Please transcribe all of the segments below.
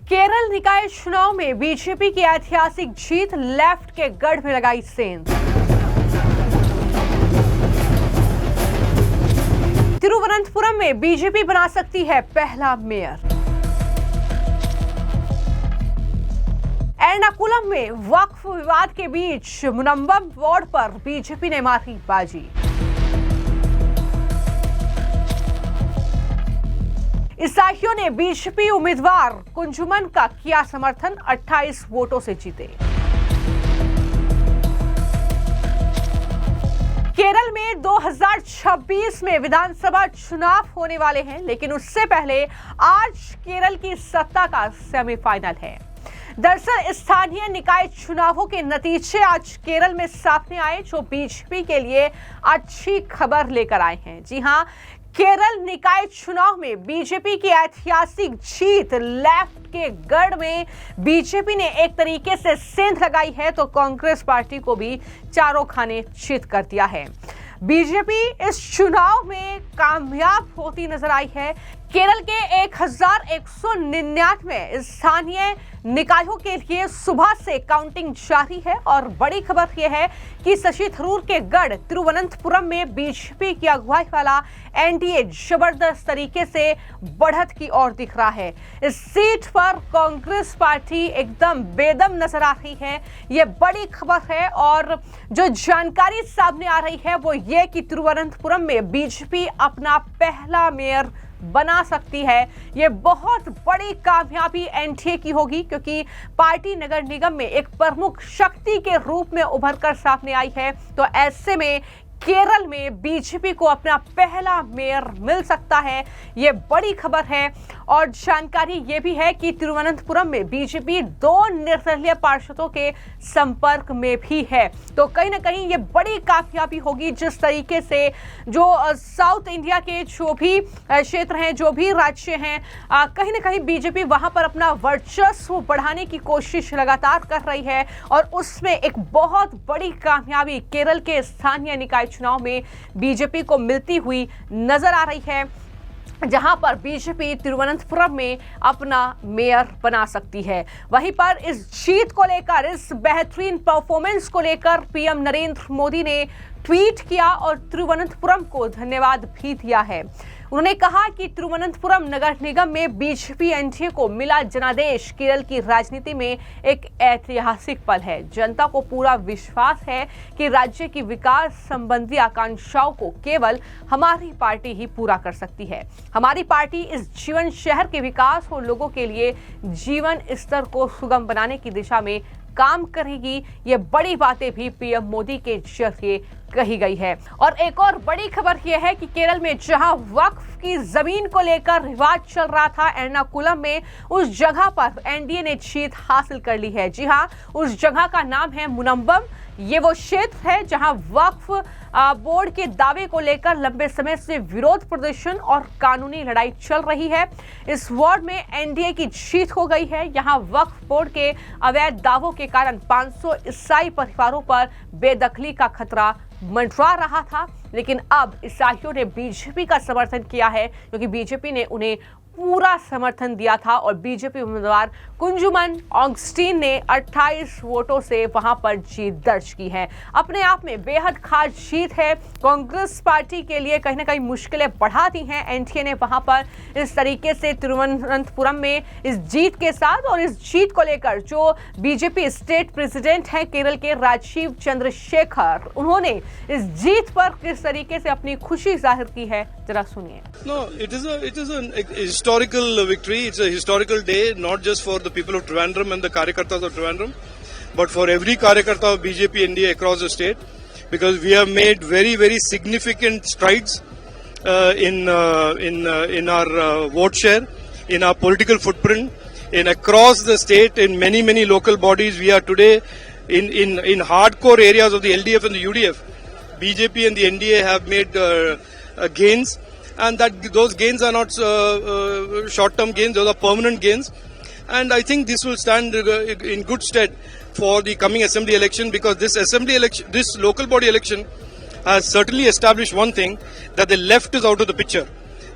केरल निकाय चुनाव में बीजेपी की ऐतिहासिक जीत, लेफ्ट के गढ़ में लगाई सेंध। तिरुवनंतपुरम में बीजेपी बना सकती है पहला मेयर। एर्नाकुलम में वक्फ विवाद के बीच मुनंबम वार्ड पर बीजेपी ने मारी बाजी। ईसाइयों ने बीजेपी उम्मीदवार कुंजुमन का किया समर्थन, 28 वोटों से जीते। केरल में 2026 में विधानसभा चुनाव होने वाले हैं, लेकिन उससे पहले आज केरल की सत्ता का सेमीफाइनल है। दरअसल स्थानीय निकाय चुनावों के नतीजे आज केरल में सामने आए, जो बीजेपी के लिए अच्छी खबर लेकर आए हैं। जी हां, केरल निकाय चुनाव में बीजेपी की ऐतिहासिक जीत, लेफ्ट के गढ़ में बीजेपी ने एक तरीके से सेंध लगाई है, तो कांग्रेस पार्टी को भी चारों खाने चित कर दिया है। बीजेपी इस चुनाव में कामयाब होती नजर आई है। केरल के 1199 स्थानीय निकायों के लिए सुबह से काउंटिंग जारी है और बड़ी खबर यह है कि शशि थरूर के गढ़ तिरुवनंतपुरम में बीजेपी की अगुवाई वाला एनडीए जबरदस्त तरीके से बढ़त की ओर दिख रहा है। इस सीट पर कांग्रेस पार्टी एकदम बेदम नजर आ रही है, यह बड़ी खबर है। और जो जानकारी सामने आ रही है वो ये कि तिरुवनंतपुरम में बीजेपी अपना पहला मेयर बना सकती है। ये बहुत बड़ी कामयाबी एनडीए की होगी, क्योंकि पार्टी नगर निगम में एक प्रमुख शक्ति के रूप में उभर कर सामने आई है। तो ऐसे में केरल में बीजेपी को अपना पहला मेयर मिल सकता है, ये बड़ी खबर है। और जानकारी ये भी है कि तिरुवनंतपुरम में बीजेपी 2 निर्दलीय पार्षदों के संपर्क में भी है। तो कहीं ना कहीं ये बड़ी कामयाबी होगी, जिस तरीके से जो साउथ इंडिया के जो भी क्षेत्र हैं, जो भी राज्य हैं, कहीं ना कहीं बीजेपी वहां पर अपना वर्चस्व बढ़ाने की कोशिश लगातार कर रही है। और उसमें एक बहुत बड़ी कामयाबी केरल के स्थानीय निकाय चुनाव में बीजेपी को मिलती हुई नजर आ रही है, जहां पर बीजेपी तिरुवनंतपुरम में अपना मेयर बना सकती है। वहीं पर इस जीत को लेकर, इस बेहतरीन परफॉर्मेंस को लेकर पीएम नरेंद्र मोदी ने ट्वीट किया और तिरुवनंतपुरम को धन्यवाद भी दिया है। उन्होंने कहा कि तिरुवनंतपुरम नगर निगम में बीजेपी एनडीए को मिला जनादेश केरल की राजनीति में एक ऐतिहासिक पल है। जनता को पूरा विश्वास है कि राज्य की विकास संबंधी आकांक्षाओं को केवल हमारी पार्टी ही पूरा कर सकती है। हमारी पार्टी इस जीवन शहर के विकास और लोगों के लिए जीवन स्तर को सुगम बनाने की दिशा में काम करेगी। ये बड़ी बातें भी पीएम मोदी के जरिए कही गई है। और एक और बड़ी खबर यह है कि केरल में जहां वक्फ की जमीन को लेकर विवाद चल रहा था एर्नाकुलम में, उस जगह पर एनडीए ने जीत हासिल कर ली है। जी हां, उस जगह का नाम है मुनंबम। ये वो क्षेत्र है जहां वक्फ बोर्ड के दावे को लेकर लंबे समय से विरोध प्रदर्शन और कानूनी लड़ाई चल रही है। इस वार्ड में एनडीए की जीत हो गई है। यहां वक्फ बोर्ड के अवैध दावों के कारण 500 ईसाई परिवारों पर बेदखली का खतरा मंडरा रहा था, लेकिन अब ईसाइयों ने बीजेपी का समर्थन किया है, क्योंकि बीजेपी ने उन्हें पूरा समर्थन दिया था। और बीजेपी उम्मीदवार कुंजुमन ऑगस्टीन ने 28 वोटों से वहां पर जीत दर्ज की है। अपने आप में बेहद खास जीत है। कांग्रेस पार्टी के लिए कहीं ना कहीं मुश्किलें बढ़ा दी हैं एनडीए ने वहां पर इस तरीके से तिरुवनंतपुरम में इस जीत के साथ। और इस जीत को लेकर जो बीजेपी स्टेट प्रेसिडेंट हैं केरल के, राजीव चंद्रशेखर, उन्होंने इस जीत पर किस तरीके से अपनी खुशी जाहिर की है, जरा सुनिए। No, it is a historical victory. It's a historical day, not just for the people of Trivandrum and the Karyakartas of Trivandrum, but for every Karyakarta of BJP NDA across the state, because we have made very, very significant strides in our vote share, in our political footprint, in across the state, in many local bodies. We are today in hardcore areas of the LDF and the UDF. BJP and the NDA have made gains. And that those gains are not short-term gains; those are permanent gains. And I think this will stand in good stead for the coming assembly election, because this local body election has certainly established one thing, that the left is out of the picture.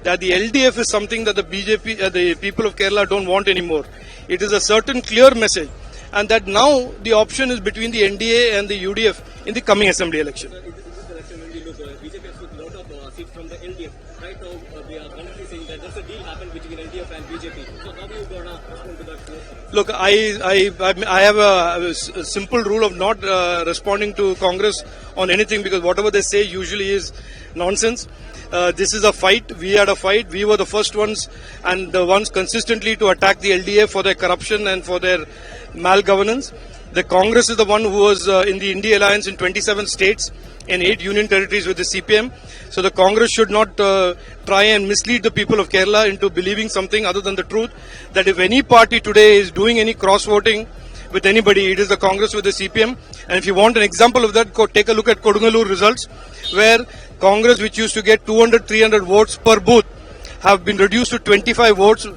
that the LDF is something that the BJP, the people of Kerala don't want anymore. It is a certain clear message, and that now the option is between the NDA and the UDF in the coming assembly election. In this election, when we look, BJP has took a lot of seats from the LDF. Right now, we are currently saying that there's a deal happened between LDF and BJP. So how do you gonna respond to that? Look, I have a simple rule of not responding to Congress on anything, because whatever they say usually is nonsense. This is a fight. We had a fight. We were the first ones and the ones consistently to attack the LDF for their corruption and for their malgovernance. The Congress is the one who was in the India alliance in 27 states and 8 union territories with the CPM. So the Congress should not try and mislead the people of Kerala into believing something other than the truth, that if any party today is doing any cross-voting with anybody, it is the Congress with the CPM. And if you want an example of that, take a look at Kodungalur results, where Congress, which used to get 200, 300 votes per booth, have been reduced to 25 votes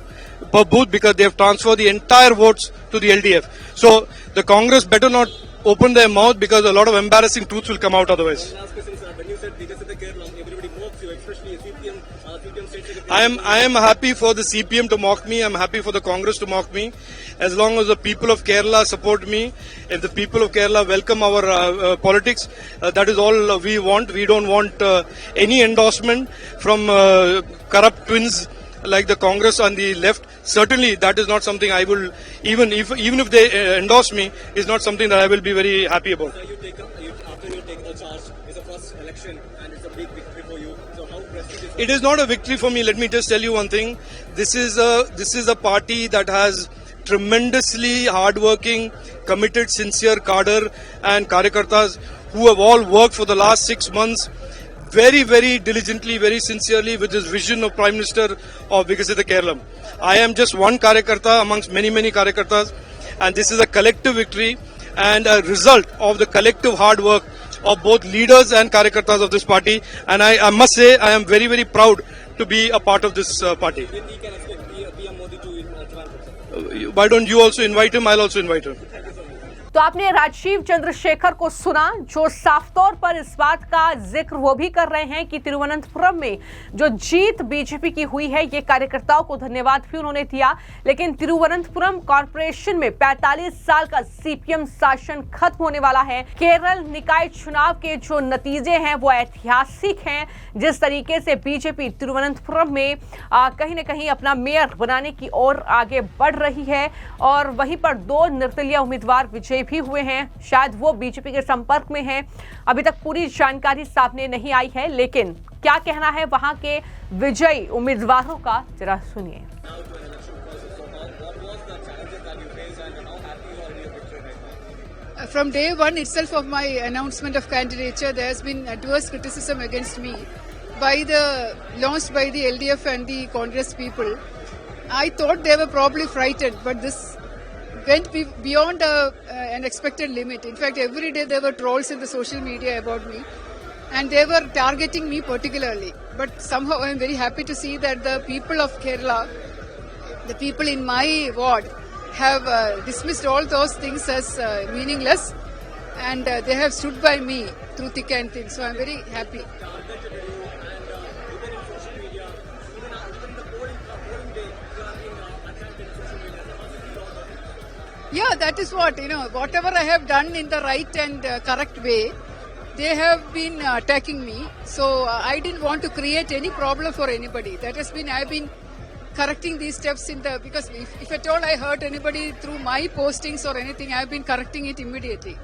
per booth because they have transferred the entire votes to the LDF. So the Congress better not open their mouth, because a lot of embarrassing truths will come out otherwise. Last question, sir. When you said because of the Kerala, everybody mocks you, especially CPM state secretary. I am happy for the CPM to mock me. I'm happy for the Congress to mock me. As long as the people of Kerala support me, if the people of Kerala welcome our politics, that is all we want. We don't want any endorsement from corrupt twins like the Congress on the left. Certainly, that is not something I will, even if they endorse me, is not something that I will be very happy about. Sir, after you take the charge, it's the first election and it's a big victory for you. So how prestigious? It is not a victory for me. Let me just tell you one thing. This is a party that has tremendously hardworking, committed, sincere cadre and karyakartas who have all worked for the last 6 months very, very diligently, very sincerely with this vision of Prime Minister of Vikasita Kerala. I am just one karyakarta amongst many, many karyakartas, and this is a collective victory and a result of the collective hard work of both leaders and karyakartas of this party. And I must say, I am very, very proud to be a part of this party. When we can expect PM Modi to Trivandrum? Why don't you also invite him? I'll also invite him. तो आपने राजीव चंद्रशेखर को सुना, जो साफ तौर पर इस बात का जिक्र वो भी कर रहे हैं कि तिरुवनंतपुरम में जो जीत बीजेपी की हुई है, ये कार्यकर्ताओं को धन्यवाद भी उन्होंने दिया। लेकिन तिरुवनंतपुरम कॉर्पोरेशन में 45 साल का सीपीएम शासन खत्म होने वाला है। केरल निकाय चुनाव के जो नतीजे हैं वो ऐतिहासिक हैं। जिस तरीके से बीजेपी तिरुवनंतपुरम में कहीं न कहीं अपना मेयर बनाने की ओर आगे बढ़ रही है, और वहीं पर 2 निर्दलीय उम्मीदवार विजयी भी हुए हैं। शायद वो बीजेपी के संपर्क में हैं। अभी तक पूरी जानकारी सामने नहीं आई है, लेकिन क्या कहना है वहां के विजयी उम्मीदवारों का, जरा सुनिए। From day one itself of my announcement of candidature, there has been adverse criticism against me launched by the LDF and the Congress people. I thought they were probably frightened, but this went beyond an expected limit. In fact, every day there were trolls in the social media about me, and they were targeting me particularly. But somehow I am very happy to see that the people of Kerala, the people in my ward, have dismissed all those things as meaningless, and they have stood by me through thick and thin. So I am very happy. Yeah, that is what, whatever I have done in the right and correct way, they have been attacking me. So I didn't want to create any problem for anybody. That has been, I've been correcting these steps because if at all I hurt anybody through my postings or anything, I've been correcting it immediately.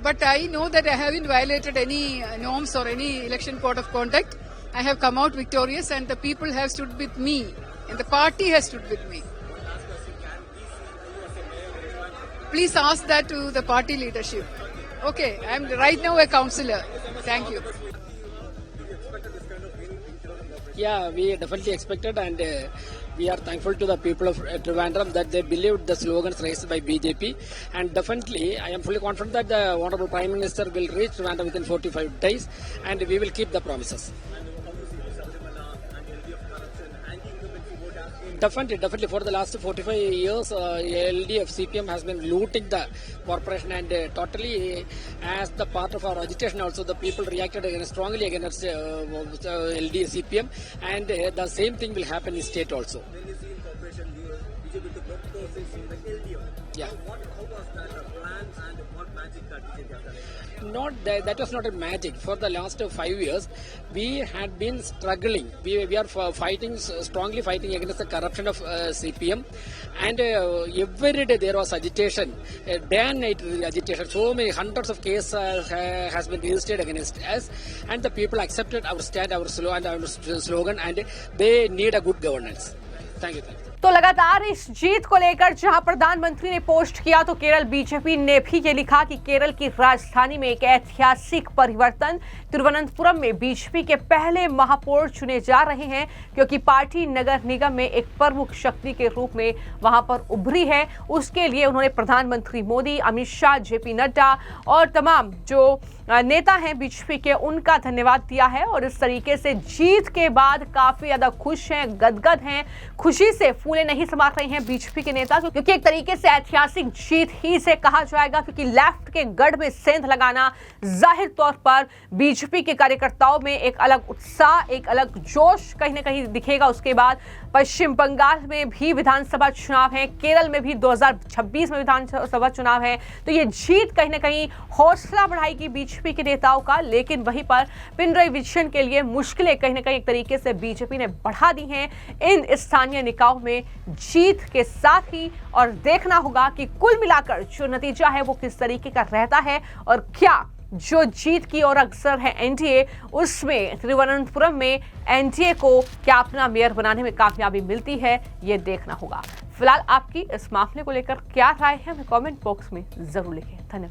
But I know that I haven't violated any norms or any election code of conduct. I have come out victorious, and the people have stood with me, and the party has stood with me. Please ask that to the party leadership. Okay, I am right now a councillor. Thank you. Yeah, we definitely expected, and we are thankful to the people of Trivandrum that they believed the slogans raised by BJP. And definitely, I am fully confident that the Honorable Prime Minister will reach Trivandrum within 45 days, and we will keep the promises. Definitely. For the last 45 years, LDF CPM has been looting the corporation, and totally, as the part of our agitation, also the people reacted strongly against LDF CPM, and the same thing will happen in state also. When you see in corporation, BJP took lot of things from the LDF. Yeah. How was that plan and what magic that BJP has done? That was not a magic. For the last 5 years, we had been struggling. We are strongly fighting against the corruption of CPM, and every day there was agitation, day and night agitation. So many hundreds of cases has been registered against us, and the people accepted our stand, our slogan, and they need a good governance. Thank you. तो लगातार इस जीत को लेकर जहां प्रधानमंत्री ने post किया तो केरल बीजेपी ने भी ये लिखा कि केरल की राजधानी में एक ऐतिहासिक परिवर्तन। तिरुवनंतपुरम में बीजेपी के पहले महापौर चुने जा रहे हैं, क्योंकि पार्टी नगर निगम में एक प्रमुख शक्ति के रूप में वहां पर उभरी है। उसके लिए उन्होंने प्रधानमंत्री मोदी, अमित शाह, जेपी नड्डा और तमाम जो नेता हैं बीजेपी के, उनका धन्यवाद दिया है। और इस तरीके से जीत के बाद काफी ज्यादा खुश हैं, गदगद हैं, खुशी से फूले नहीं समा रहे हैं बीजेपी के नेता, क्योंकि एक तरीके से ऐतिहासिक जीत ही इसे कहा जाएगा, क्योंकि लेफ्ट के गढ़ में सेंध लगाना जाहिर तौर पर बीजेपी के कार्यकर्ताओं में एक अलग उत्साह, एक अलग जोश कहीं ना कहीं दिखेगा। उसके बाद पश्चिम बंगाल में भी विधानसभा चुनाव है, केरल में भी 2026 में विधानसभा चुनाव है, तो ये जीत कहीं ना कहीं हौसला बढ़ाएगी बीजेपी के नेताओं का। लेकिन वहीं पर पिनराई विजयन के लिए मुश्किलें कहीं ना कहीं एक तरीके से बीजेपी ने बढ़ा दी हैं इन स्थानीय निकायों में जीत के साथ ही। और देखना होगा कि कुल मिलाकर जो नतीजा है वो किस तरीके का रहता है, और क्या जो जीत की ओर अग्रसर है एनडीए, उसमें तिरुवनंतपुरम में एनडीए को क्या अपना मेयर बनाने में कामयाबी मिलती है, ये देखना होगा। फिलहाल आपकी इस मामले को लेकर क्या राय है, हमें कमेंट बॉक्स में जरूर लिखें। धन्यवाद।